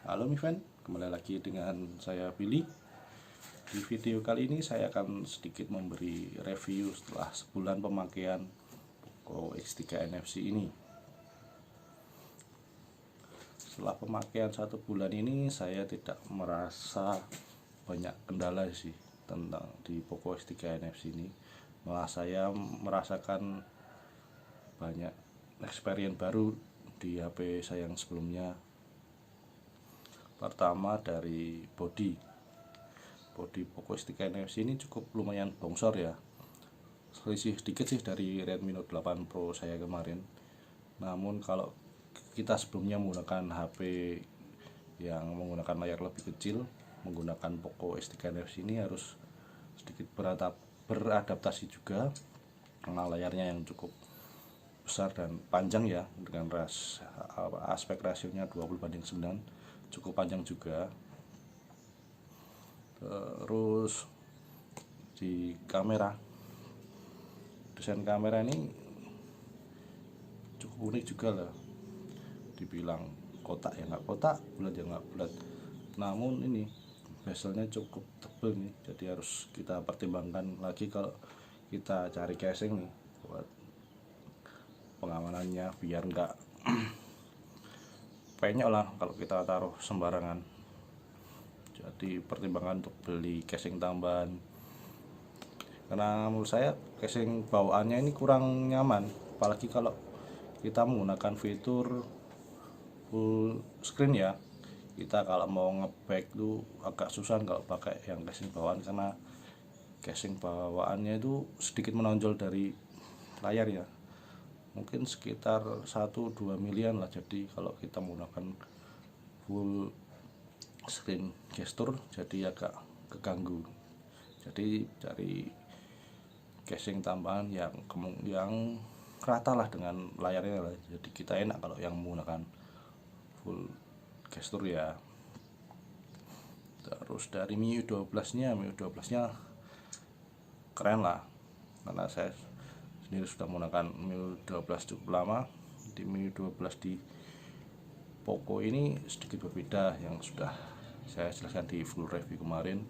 Halo Miven, kembali lagi dengan saya Billy. Di video kali ini saya akan sedikit memberi review setelah sebulan pemakaian Poco X3 NFC ini. Setelah pemakaian 1 bulan ini saya tidak merasa banyak kendala sih tentang di Poco X3 NFC ini. Malah saya merasakan banyak experience baru di HP saya yang sebelumnya. Pertama dari body Poco X3 NFC ini cukup lumayan bongsor ya, selisih sedikit sih dari Redmi Note 8 Pro saya kemarin. Namun kalau kita sebelumnya menggunakan HP yang menggunakan layar lebih kecil, menggunakan Poco X3 NFC ini harus sedikit beradaptasi juga karena layarnya yang cukup besar dan panjang ya, dengan aspek rasionya 20:9, cukup panjang juga. Terus di desain kamera ini cukup unik juga lah, dibilang kotak ya nggak kotak, bulat ya nggak bulat. Namun ini bezelnya cukup tebal nih, jadi harus kita pertimbangkan lagi kalau kita cari casing nih buat pengamanannya, biar nggak penyok lah kalau kita taruh sembarangan. Jadi pertimbangan untuk beli casing tambahan, karena menurut saya casing bawaannya ini kurang nyaman, apalagi kalau kita menggunakan fitur full screen ya. Kita kalau mau ngeback tuh agak susah kalau pakai yang casing bawaan, karena casing bawaannya itu sedikit menonjol dari layar ya, mungkin sekitar 1-2 milian lah. Jadi kalau kita menggunakan full screen gesture jadi agak keganggu. Jadi cari casing tambahan yang rata lah dengan layarnya lah. Jadi kita enak kalau yang menggunakan full gesture ya. Terus dari MIUI 12 nya keren lah, karena saya sendiri sudah menggunakan MIUI 12 cukup lama. Di MIUI 12 di Poco ini sedikit berbeda, yang sudah saya jelaskan di full review kemarin.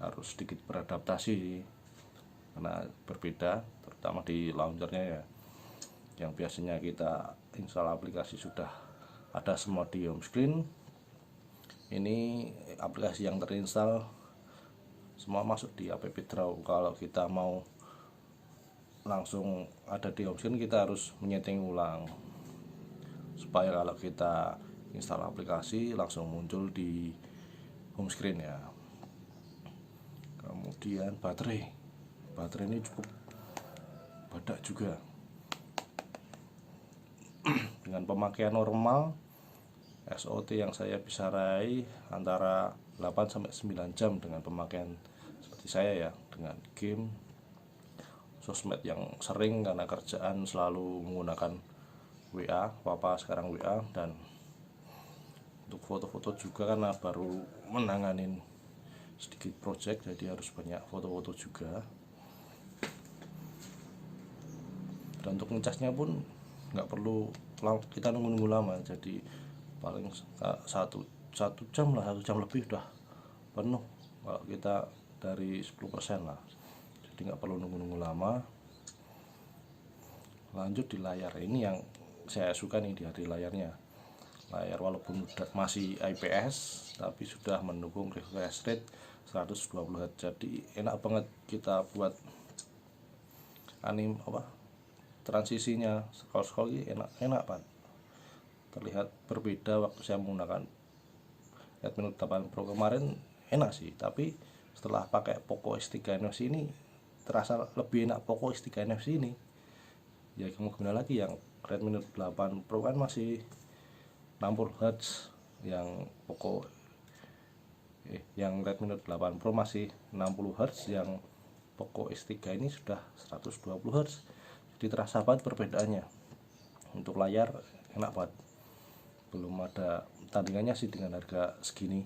Harus sedikit beradaptasi karena berbeda, terutama di launchernya ya, yang biasanya kita install aplikasi sudah ada semua di home screen. Ini aplikasi yang terinstall semua masuk di app draw. Kalau kita mau langsung ada di home screen, kita harus menyeting ulang supaya kalau kita install aplikasi langsung muncul di home screen ya. Kemudian baterai ini cukup badak juga. Dengan pemakaian normal, SOT yang saya bisa raih antara 8-9 jam dengan pemakaian seperti saya ya, dengan game, sosmed yang sering karena kerjaan selalu menggunakan WA, papa sekarang WA, dan untuk foto-foto juga karena baru menanganin sedikit project, jadi harus banyak foto-foto juga. Dan untuk ngecasnya pun nggak perlu kita nunggu lama, jadi paling satu jam lah, 1 jam lebih udah penuh kalau kita dari 10% lah, jadi nggak perlu nunggu lama. Lanjut di layar, ini yang saya suka nih di layarnya. Layar walaupun masih IPS tapi sudah mendukung refresh rate 120 Hz, jadi enak banget kita buat transisinya scroll enak banget. Terlihat berbeda waktu saya menggunakan Redmi Note 8 Pro kemarin, enak sih, tapi setelah pakai Poco X3 NFC ini terasa lebih enak Poco X3 NFC ini ya. Gimana lagi, yang Redmi Note 8 Pro kan masih 60 Hz, yang Redmi Note 8 Pro masih 60 Hz, yang Poco X3 ini sudah 120 Hz. Jadi terasa banget perbedaannya. Untuk layar enak banget, belum ada tandingannya sih dengan harga segini.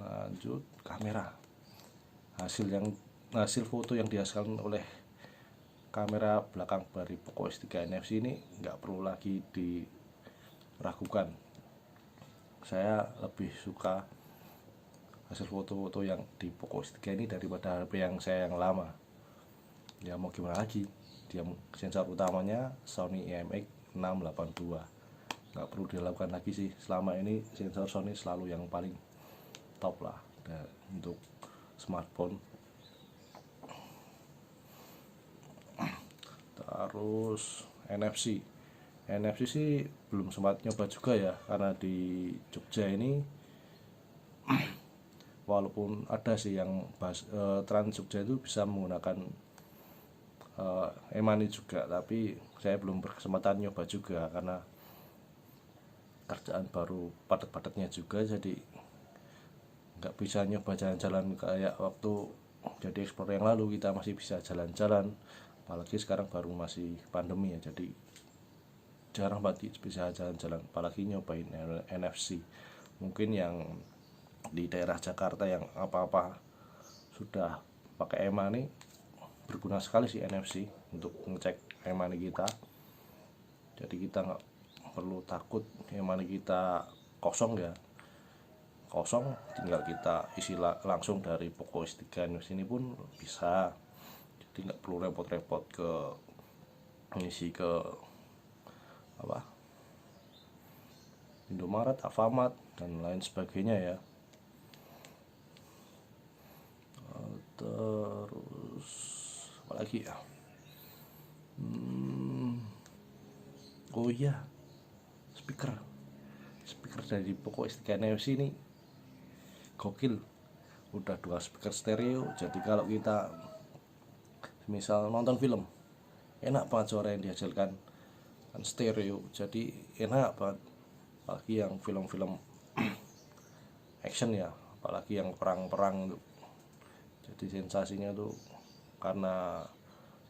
Lanjut kamera, hasil foto yang dihasilkan oleh kamera belakang dari Poco X3 NFC ini nggak perlu lagi meragukan. Saya lebih suka hasil foto-foto yang di Poco X3 ini daripada HP yang saya yang lama. Ya mau gimana lagi, dia sensor utamanya Sony IMX682, nggak perlu dilakukan lagi sih. Selama ini sensor Sony selalu yang paling top lah untuk smartphone. Terus NFC sih belum sempat nyoba juga ya, karena di Jogja ini walaupun ada sih yang Trans Jogja itu bisa menggunakan e-money juga, tapi saya belum berkesempatan nyoba juga karena kerjaan baru padat-padatnya juga, jadi nggak bisa nyoba jalan-jalan kayak waktu jadi explore yang lalu. Kita masih bisa jalan-jalan, apalagi sekarang baru masih pandemi ya, jadi jarang banget bisa jalan-jalan apalagi nyobain NFC. Mungkin yang di daerah Jakarta yang apa-apa sudah pakai e-money, berguna sekali sih NFC untuk ngecek e-money kita. Jadi kita nggak perlu takut e-money kita kosong ya, kosong tinggal kita isi langsung dari Poco X3 News ini pun bisa. Jadi nggak perlu repot-repot ke ngisi ke Indomaret, Alfamart dan lain sebagainya ya. Terus apa lagi ya, oh iya, speaker dari Poco X3 News ini gokil, udah 2 speaker stereo. Jadi kalau kita misal nonton film, enak banget suara yang dihasilkan kan stereo, jadi enak banget. Apalagi yang film-film action ya, apalagi yang perang-perang tuh, jadi sensasinya tuh, karena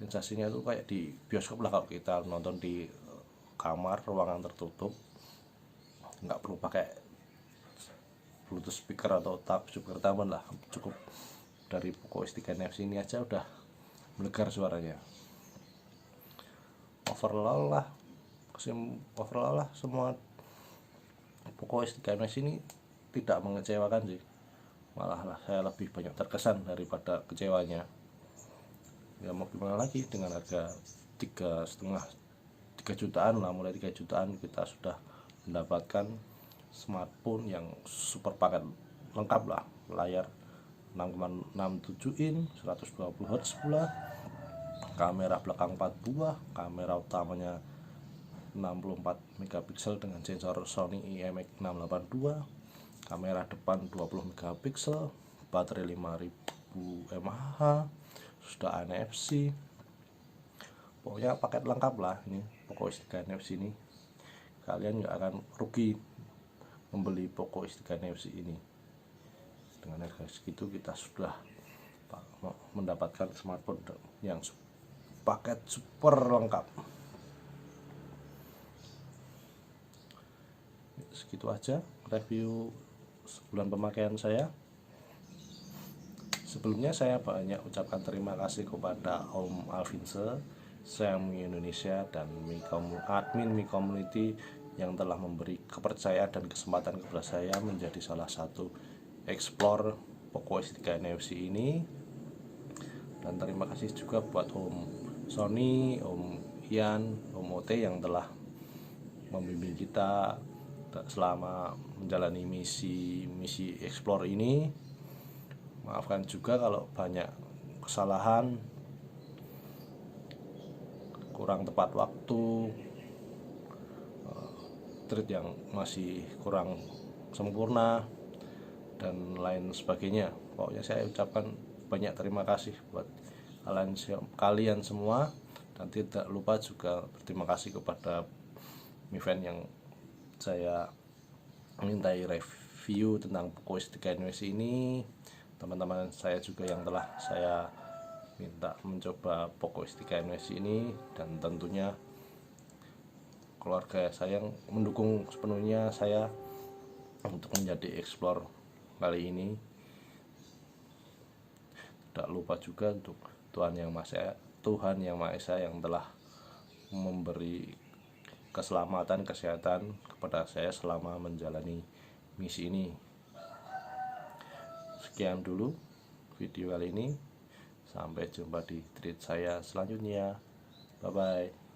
sensasinya tuh kayak di bioskop lah kalau kita nonton di kamar ruangan tertutup, nggak perlu pakai bluetooth speaker atau speaker tambahan lah, cukup dari Poco X3 NFC ini aja udah mendengar suaranya. Overall lah semua Poco X3 NFC ini tidak mengecewakan sih, malah lah saya lebih banyak terkesan daripada kecewanya. Ya mau gimana lagi, dengan harga 3 jutaan lah, mulai 3 jutaan kita sudah mendapatkan smartphone yang super paket lengkap lah. Layar 6,67 in 120 Hz pula, kamera belakang 4 buah, kamera utamanya 64 megapiksel dengan sensor Sony IMX682, kamera depan 20 megapiksel, baterai 5000 mAh, sudah NFC. Pokoknya paket lengkap lah ini Poco X3 NFC ini. Kalian nggak akan rugi membeli Poco X3 NFC ini. Dengan harga segitu kita sudah mendapatkan smartphone yang paket super lengkap. Segitu aja review sebulan pemakaian saya. Sebelumnya saya banyak ucapkan terima kasih kepada Om Alvinse, Xiaomi Indonesia, dan admin Mi Community yang telah memberi kepercayaan dan kesempatan kepada saya menjadi salah satu explore Poco X3 NFC ini. Dan terima kasih juga buat Om Sony, Om Ian, Om Ote yang telah membimbing kita selama menjalani misi explore ini. Maafkan juga kalau banyak kesalahan, kurang tepat waktu, treat yang masih kurang sempurna dan lain sebagainya. Pokoknya saya ucapkan banyak terima kasih buat kalian semua, dan tidak lupa juga berterima kasih kepada Miven yang saya mintai review tentang Poco X3 NFC ini. Teman-teman saya juga yang telah saya minta mencoba Poco X3 NFC ini, dan tentunya keluarga saya yang mendukung sepenuhnya saya untuk menjadi explore kali ini. Tidak lupa juga untuk Tuhan Yang Maha Esa yang telah memberi keselamatan, kesehatan kepada saya selama menjalani misi ini. Sekian dulu video kali ini, sampai jumpa di tweet saya selanjutnya. Bye bye.